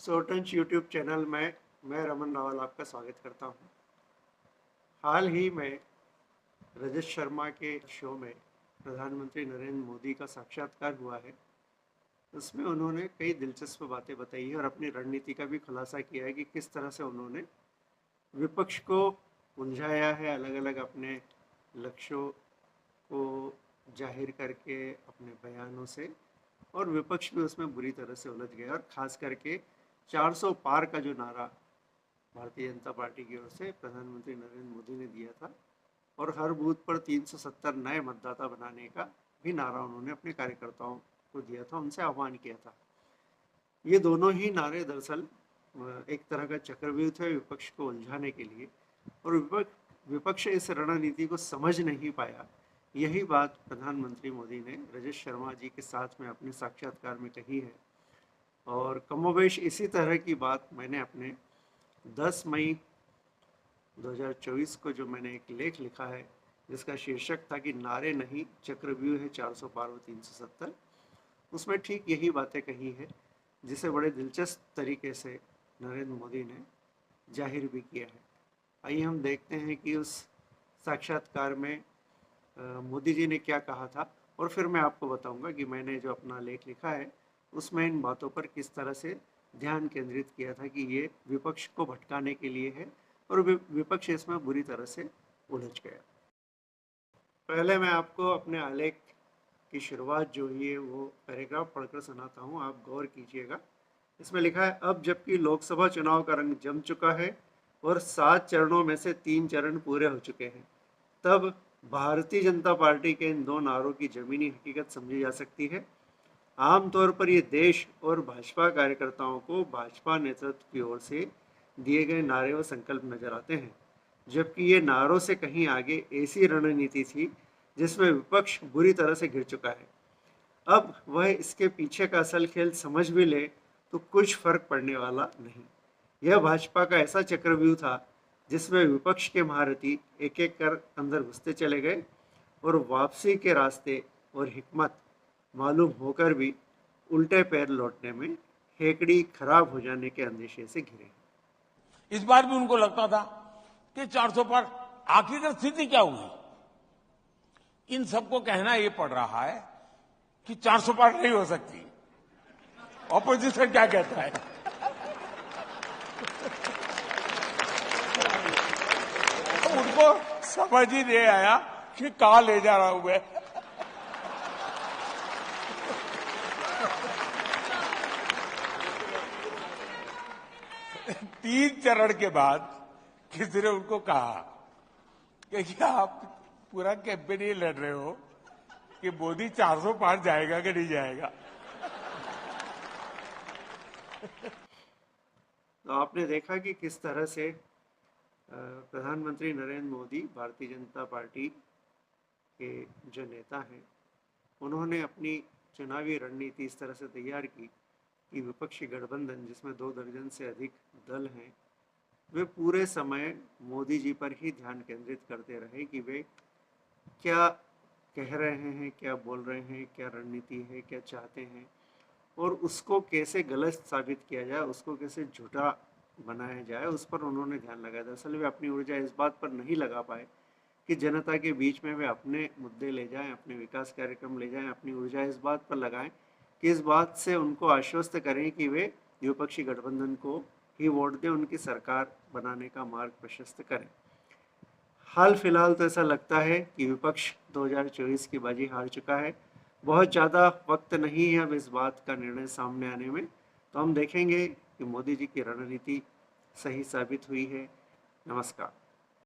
शॉर्टंच YouTube channel में मैं रमन रावल आपका स्वागत करता हूं। हाल ही में रजत शर्मा के शो में प्रधानमंत्री नरेंद्र मोदी का साक्षात्कार हुआ है। उसमें उन्होंने कई दिलचस्प बातें बताई है और अपनी रणनीति का भी खुलासा किया है कि किस तरह से उन्होंने विपक्ष को उलझाया है, अलग अलग अपने लक्ष्यों को जाहिर करके अपने बयानों से, और विपक्ष भी उसमें बुरी तरह से उलझ गया। और खास करके 400 पार का जो नारा भारतीय जनता पार्टी की ओर से प्रधानमंत्री नरेंद्र मोदी ने दिया था, और हर बूथ पर 370 नए मतदाता बनाने का भी नारा उन्होंने अपने कार्यकर्ताओं को दिया था, उनसे आह्वान किया था। ये दोनों ही नारे दरअसल एक तरह का चक्रव्यूह है विपक्ष को उलझाने के लिए, और विपक्ष इस रणनीति को समझ नहीं पाया। यही बात प्रधानमंत्री मोदी ने रजत शर्मा जी के साथ में अपने साक्षात्कार में कही है। और कमोबेश इसी तरह की बात मैंने अपने 10 मई 2024 को जो मैंने एक लेख लिखा है जिसका शीर्षक था कि नारे नहीं चक्रव्यूह है 400 पार व 370, उसमें ठीक यही बातें कही है, जिसे बड़े दिलचस्प तरीके से नरेंद्र मोदी ने जाहिर भी किया है। आइए हम देखते हैं कि उस साक्षात्कार में मोदी जी ने क्या कहा था, और फिर मैं आपको बताऊंगा कि मैंने जो अपना लेख लिखा है उसमें इन बातों पर किस तरह से ध्यान केंद्रित किया था कि ये विपक्ष को भटकाने के लिए है, और विपक्ष इसमें बुरी तरह से उलझ गया। पहले मैं आपको अपने आलेख की शुरुआत जो ही है वो पैराग्राफ पढ़कर सुनाता हूँ, आप गौर कीजिएगा। इसमें लिखा है, अब जबकि लोकसभा चुनाव का रंग जम चुका है और 7 चरणों में से 3 चरण पूरे हो चुके हैं, तब भारतीय जनता पार्टी के इन 2 नारों की जमीनी हकीकत समझी जा सकती है। आमतौर पर ये देश और भाजपा कार्यकर्ताओं को भाजपा नेतृत्व की ओर से दिए गए नारे व संकल्प नजर आते हैं, जबकि ये नारों से कहीं आगे ऐसी रणनीति थी जिसमें विपक्ष बुरी तरह से घिर चुका है। अब वह इसके पीछे का असल खेल समझ भी ले तो कुछ फर्क पड़ने वाला नहीं। यह भाजपा का ऐसा चक्रव्यूह था जिसमें विपक्ष के महारथी एक एक कर अंदर घुसते चले गए, और वापसी के रास्ते और हिकमत मालूम होकर भी उल्टे पैर लौटने में हेकड़ी खराब हो जाने के अंदेशे से घिरे। इस बार भी उनको लगता था कि 400 पार, आखिरकार स्थिति क्या हुई? इन सबको कहना यह पड़ रहा है कि 400 पार नहीं हो सकती। ऑपोजिशन क्या कहता है? तो उनको समझ ही नहीं आया कि कहां ले जा रहा हूं मैं। तीन चरण के बाद किसी ने उनको कहा कि क्या आप पूरा कैंपेन ही लड़ रहे हो कि मोदी 400 पार जाएगा कि नहीं जाएगा? तो आपने देखा कि किस तरह से प्रधानमंत्री नरेंद्र मोदी, भारतीय जनता पार्टी के जो नेता हैं, उन्होंने अपनी चुनावी रणनीति इस तरह से तैयार की कि विपक्षी गठबंधन, जिसमें 2 दर्जन से अधिक दल हैं, वे पूरे समय मोदी जी पर ही ध्यान केंद्रित करते रहे कि वे क्या कह रहे हैं, क्या बोल रहे हैं, क्या रणनीति है, क्या चाहते हैं, और उसको कैसे गलत साबित किया जाए, उसको कैसे झूठा बनाया जाए, उस पर उन्होंने ध्यान लगाया। दरअसल वे अपनी ऊर्जा इस बात पर नहीं लगा पाए कि जनता के बीच में वे अपने मुद्दे ले जाएं, अपने विकास कार्यक्रम ले जाएं। अपनी ऊर्जा इस बात पर लगाएं कि इस बात से उनको आश्वस्त करें कि वे विपक्षी गठबंधन को ही वोट दें, उनकी सरकार बनाने का मार्ग प्रशस्त करें। हाल फिलहाल तो ऐसा लगता है कि विपक्ष 2024 की बाजी हार चुका है। बहुत ज़्यादा वक्त नहीं है अब इस बात का निर्णय सामने आने में, तो हम देखेंगे कि मोदी जी की रणनीति सही साबित हुई है। नमस्कार।